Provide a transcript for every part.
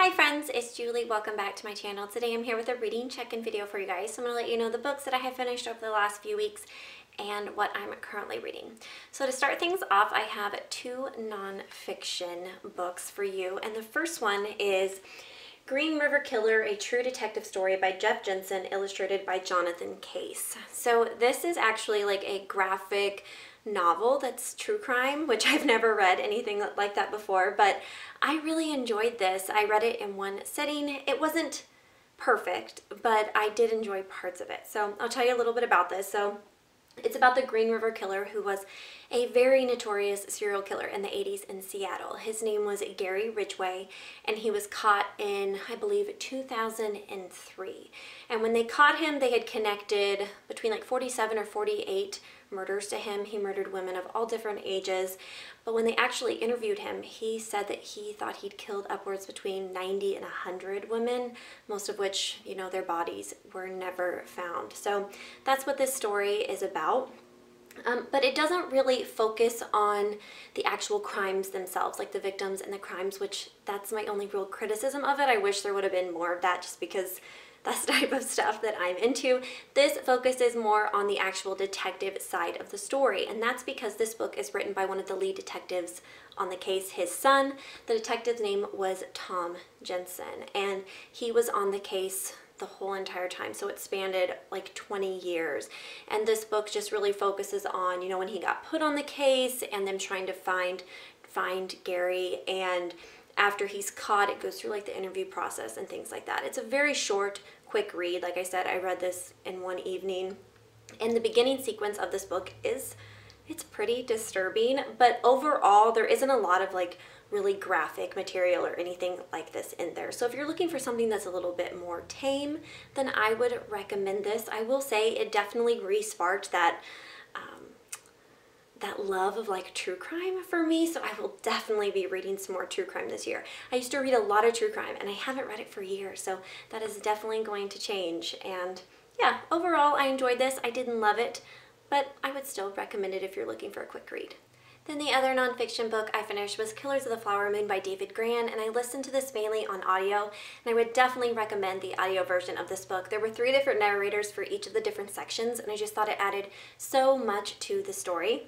Hi friends, it's Julie. Welcome back to my channel. Today I'm here with a reading check-in video for you guys. So I'm going to let you know the books that I have finished over the last few weeks and what I'm currently reading. So to start things off, I have two nonfiction books for you. And the first one is Green River Killer, a true detective story by Jeff Jensen, illustrated by Jonathan Case. So this is actually like a graphic novel that's true crime, which I've never read anything like that before, but I really enjoyed this. I read it in one sitting. It wasn't perfect, but I did enjoy parts of it. So I'll tell you a little bit about this. So it's about the Green River Killer, who was a very notorious serial killer in the 80s in Seattle. His name was Gary Ridgway, and he was caught in, I believe, 2003. And when they caught him, they had connected between like 47 or 48 murders to him. He murdered women of all different ages. But when they actually interviewed him, he said that he thought he'd killed upwards between 90 and 100 women, most of which, you know, their bodies were never found. So that's what this story is about. But it doesn't really focus on the actual crimes themselves, like the victims and the crimes, which that's my only real criticism of it. I wish there would have been more of that, just because that's the type of stuff that I'm into. This focuses more on the actual detective side of the story, and that's because this book is written by one of the lead detectives on the case, his son. The detective's name was Tom Jensen, and he was on the case the whole entire time, so it spanned like 20 years. And this book just really focuses on, you know, when he got put on the case and them trying to find Gary, and after he's caught, it goes through like the interview process and things like that. It's a very short, quick read. Like I said, I read this in one evening. And the beginning sequence of this book it's pretty disturbing, but overall there isn't a lot of like really graphic material or anything like this in there. So if you're looking for something that's a little bit more tame, then I would recommend this. I will say it definitely re-sparked that love of like true crime for me, so I will definitely be reading some more true crime this year. I used to read a lot of true crime and I haven't read it for years, so that is definitely going to change. And yeah, overall I enjoyed this. I didn't love it, but I would still recommend it if you're looking for a quick read. Then the other nonfiction book I finished was Killers of the Flower Moon by David Grann, and I listened to this mainly on audio, and I would definitely recommend the audio version of this book. There were 3 different narrators for each of the different sections, and I just thought it added so much to the story.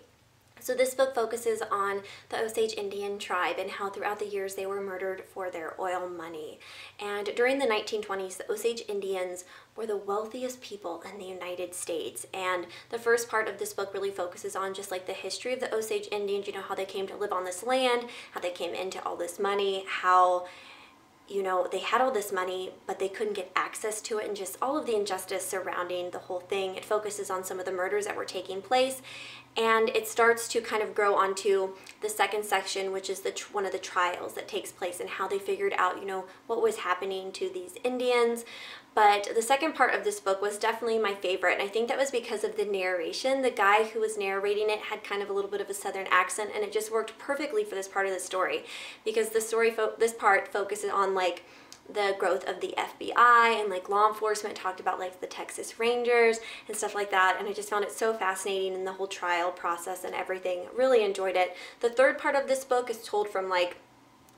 So this book focuses on the Osage Indian tribe and how throughout the years they were murdered for their oil money. And during the 1920s, the Osage Indians were the wealthiest people in the United States. And the first part of this book really focuses on just like the history of the Osage Indians, you know, how they came to live on this land, how they came into all this money, how, you know, they had all this money, but they couldn't get access to it, and just all of the injustice surrounding the whole thing. It focuses on some of the murders that were taking place, and it starts to kind of grow onto the second section, which is one of the trials that takes place and how they figured out, you know, what was happening to these Indians. But the second part of this book was definitely my favorite, and I think that was because of the narration. The guy who was narrating it had kind of a little bit of a southern accent, and it just worked perfectly for this part of the story, because this part focuses on like the growth of the FBI and like law enforcement, talked about like the Texas Rangers and stuff like that, and I just found it so fascinating in the whole trial process and everything. Really enjoyed it. The third part of this book is told from like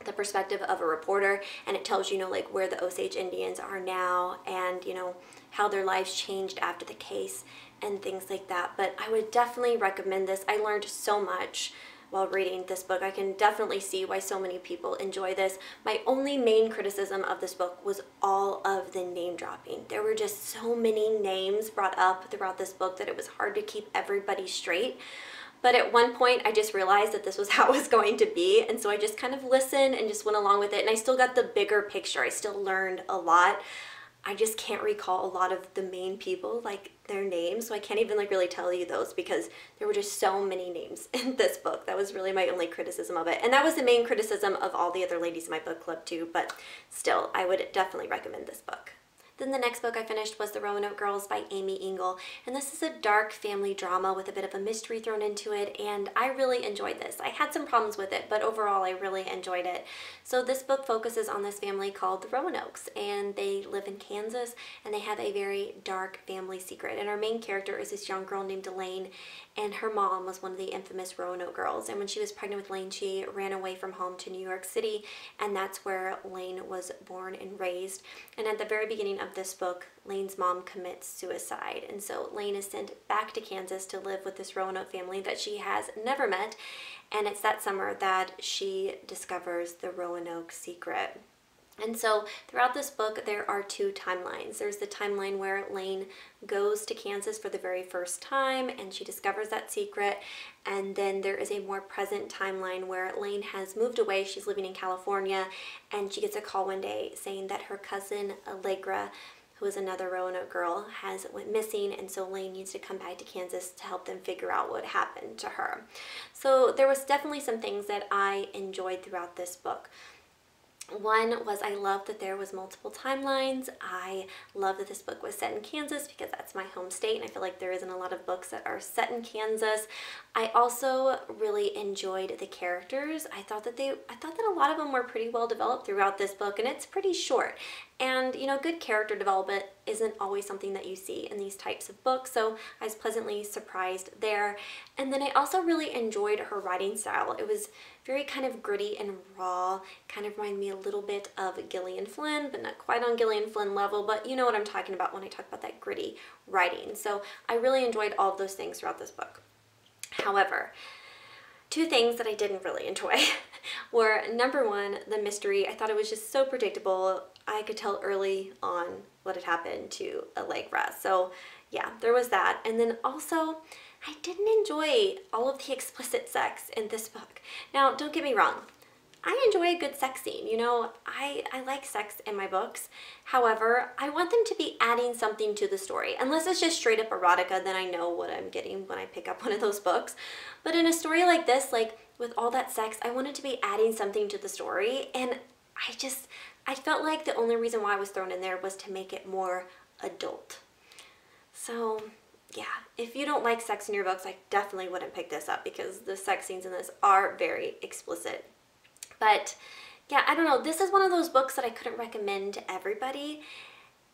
the perspective of a reporter, and it tells you know like where the Osage Indians are now, and you know how their lives changed after the case and things like that. But I would definitely recommend this. I learned so much while reading this book. I can definitely see why so many people enjoy this. My only main criticism of this book was all of the name dropping. There were just so many names brought up throughout this book that it was hard to keep everybody straight. But at one point I just realized that this was how it was going to be, and so I just kind of listened and just went along with it, and I still got the bigger picture. I still learned a lot. I just can't recall a lot of the main people, like their names, so I can't even like really tell you those, because there were just so many names in this book. That was really my only criticism of it, and that was the main criticism of all the other ladies in my book club too, but still I would definitely recommend this book. Then the next book I finished was The Roanoke Girls by Amy Engel, and this is a dark family drama with a bit of a mystery thrown into it, and I really enjoyed this. I had some problems with it, but overall I really enjoyed it. So this book focuses on this family called the Roanokes, and they live in Kansas, and they have a very dark family secret. And our main character is this young girl named Elaine, and her mom was one of the infamous Roanoke Girls, and when she was pregnant with Lane, she ran away from home to New York City, and that's where Lane was born and raised. And at the very beginning of this book, Lane's mom commits suicide, and so Lane is sent back to Kansas to live with this Roanoke family that she has never met, and it's that summer that she discovers the Roanoke secret. And so throughout this book, there are two timelines. There's the timeline where Lane goes to Kansas for the very first time and she discovers that secret. And then there is a more present timeline where Lane has moved away. She's living in California, and she gets a call one day saying that her cousin Allegra, who is another Roanoke girl, has went missing, and so Lane needs to come back to Kansas to help them figure out what happened to her. So there was definitely some things that I enjoyed throughout this book. One was I loved that there was multiple timelines. I love that this book was set in Kansas because that's my home state, and I feel like there isn't a lot of books that are set in Kansas. I also really enjoyed the characters. I thought that a lot of them were pretty well developed throughout this book, and it's pretty short. And you know, good character development isn't always something that you see in these types of books, so I was pleasantly surprised there. And then I also really enjoyed her writing style. It was very kind of gritty and raw, kind of reminded me a little bit of Gillian Flynn, but not quite on Gillian Flynn level, but you know what I'm talking about when I talk about that gritty writing. So I really enjoyed all of those things throughout this book. However, two things that I didn't really enjoy were, number one, the mystery. I thought it was just so predictable. I could tell early on what had happened to Allegra. So yeah, there was that. And then also, I didn't enjoy all of the explicit sex in this book. Now, don't get me wrong. I enjoy a good sex scene. You know, I like sex in my books. However, I want them to be adding something to the story. Unless it's just straight up erotica, then I know what I'm getting when I pick up one of those books. But in a story like this, like with all that sex, I wanted to be adding something to the story. And I felt like the only reason why it was thrown in there was to make it more adult. So yeah, if you don't like sex in your books, I definitely wouldn't pick this up because the sex scenes in this are very explicit. But yeah, I don't know, this is one of those books that I couldn't recommend to everybody,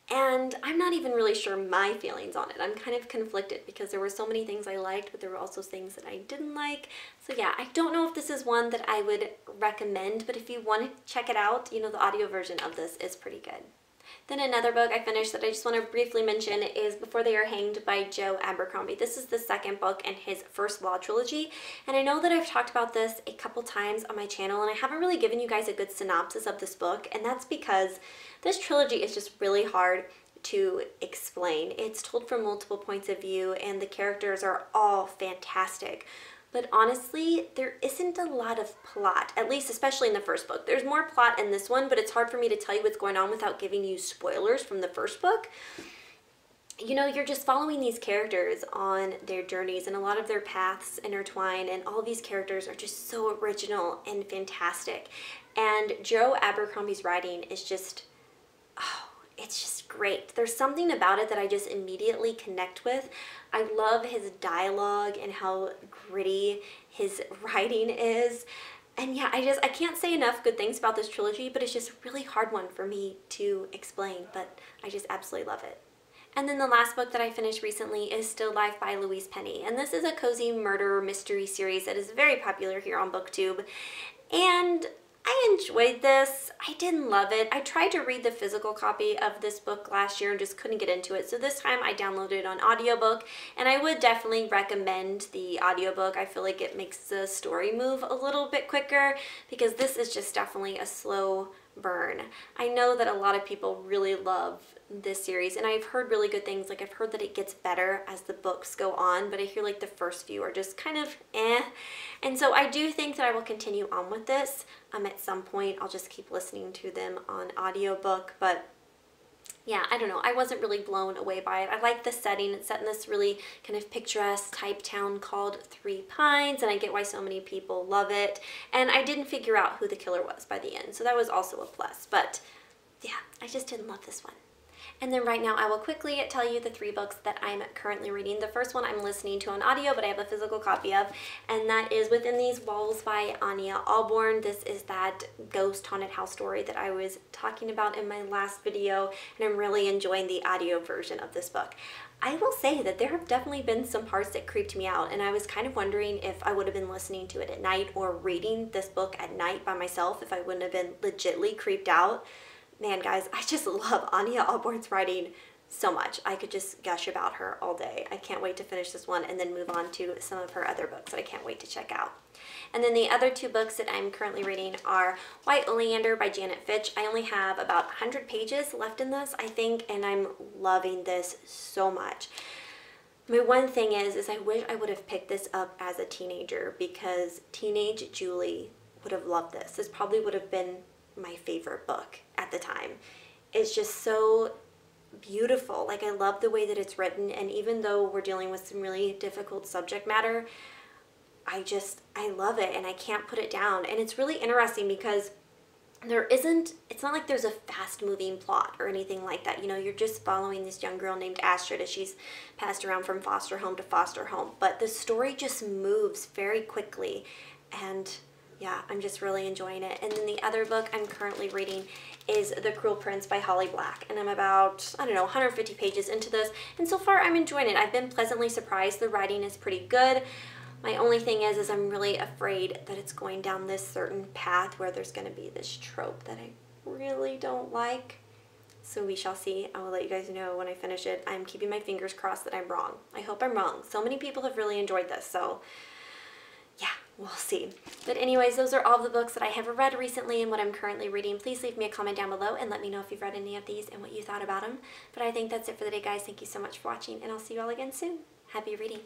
and I'm not even really sure my feelings on it. I'm kind of conflicted because there were so many things I liked, but there were also things that I didn't like. So yeah, I don't know if this is one that I would recommend, but if you want to check it out, you know, the audio version of this is pretty good. Then another book I finished that I just want to briefly mention is Before They Are Hanged by Joe Abercrombie. This is the second book in his First Law trilogy, and I know that I've talked about this a couple times on my channel, and I haven't really given you guys a good synopsis of this book, and that's because this trilogy is just really hard to explain. It's told from multiple points of view, and the characters are all fantastic. But honestly, there isn't a lot of plot, at least especially in the first book. There's more plot in this one, but it's hard for me to tell you what's going on without giving you spoilers from the first book. You know, you're just following these characters on their journeys, and a lot of their paths intertwine, and all these characters are just so original and fantastic. And Joe Abercrombie's writing is just, oh, it's just great. There's something about it that I just immediately connect with. I love his dialogue and how gritty his writing is. And yeah, I can't say enough good things about this trilogy, but it's just a really hard one for me to explain, but I just absolutely love it. And then the last book that I finished recently is Still Life by Louise Penny. And this is a cozy murder mystery series that is very popular here on BookTube. And I enjoyed this. I didn't love it. I tried to read the physical copy of this book last year and just couldn't get into it. So this time I downloaded it on audiobook, and I would definitely recommend the audiobook. I feel like it makes the story move a little bit quicker because this is just definitely a slow burn. I know that a lot of people really love this series, and I've heard really good things. Like, I've heard that it gets better as the books go on, but I hear like the first few are just kind of eh. And so I do think that I will continue on with this. At some point I'll just keep listening to them on audiobook, but yeah, I don't know. I wasn't really blown away by it. I like the setting. It's set in this really kind of picturesque type town called Three Pines, and I get why so many people love it. And I didn't figure out who the killer was by the end, so that was also a plus. But yeah, I just didn't love this one. And then right now I will quickly tell you the 3 books that I'm currently reading. The first one I'm listening to on audio, but I have a physical copy of, and that is Within These Walls by Anya Alborn. This is that ghost haunted house story that I was talking about in my last video, and I'm really enjoying the audio version of this book. I will say that there have definitely been some parts that creeped me out, and I was kind of wondering if I would have been listening to it at night or reading this book at night by myself, if I wouldn't have been legitly creeped out. Man, guys, I just love Anya Alborn's writing so much. I could just gush about her all day. I can't wait to finish this one and then move on to some of her other books that I can't wait to check out. And then the other 2 books that I'm currently reading are White Oleander by Janet Fitch. I only have about 100 pages left in this, I think, and I'm loving this so much. My one thing is I wish I would have picked this up as a teenager, because teenage Julie would have loved this. This probably would have been my favorite book at the time. It's just so beautiful. Like, I love the way that it's written, and even though we're dealing with some really difficult subject matter, I love it and I can't put it down. And it's really interesting because it's not like there's a fast moving plot or anything like that. You know, you're just following this young girl named Astrid as she's passed around from foster home to foster home. But the story just moves very quickly, and yeah, I'm just really enjoying it. And then the other book I'm currently reading is The Cruel Prince by Holly Black. And I'm about, I don't know, 150 pages into this. And so far I'm enjoying it. I've been pleasantly surprised. The writing is pretty good. My only thing is I'm really afraid that it's going down this certain path where there's going to be this trope that I really don't like. So we shall see. I will let you guys know when I finish it. I'm keeping my fingers crossed that I'm wrong. I hope I'm wrong. So many people have really enjoyed this, so yeah, we'll see. But anyways, those are all the books that I have read recently and what I'm currently reading. Please leave me a comment down below and let me know if you've read any of these and what you thought about them. But I think that's it for the day, guys. Thank you so much for watching, and I'll see you all again soon. Happy reading.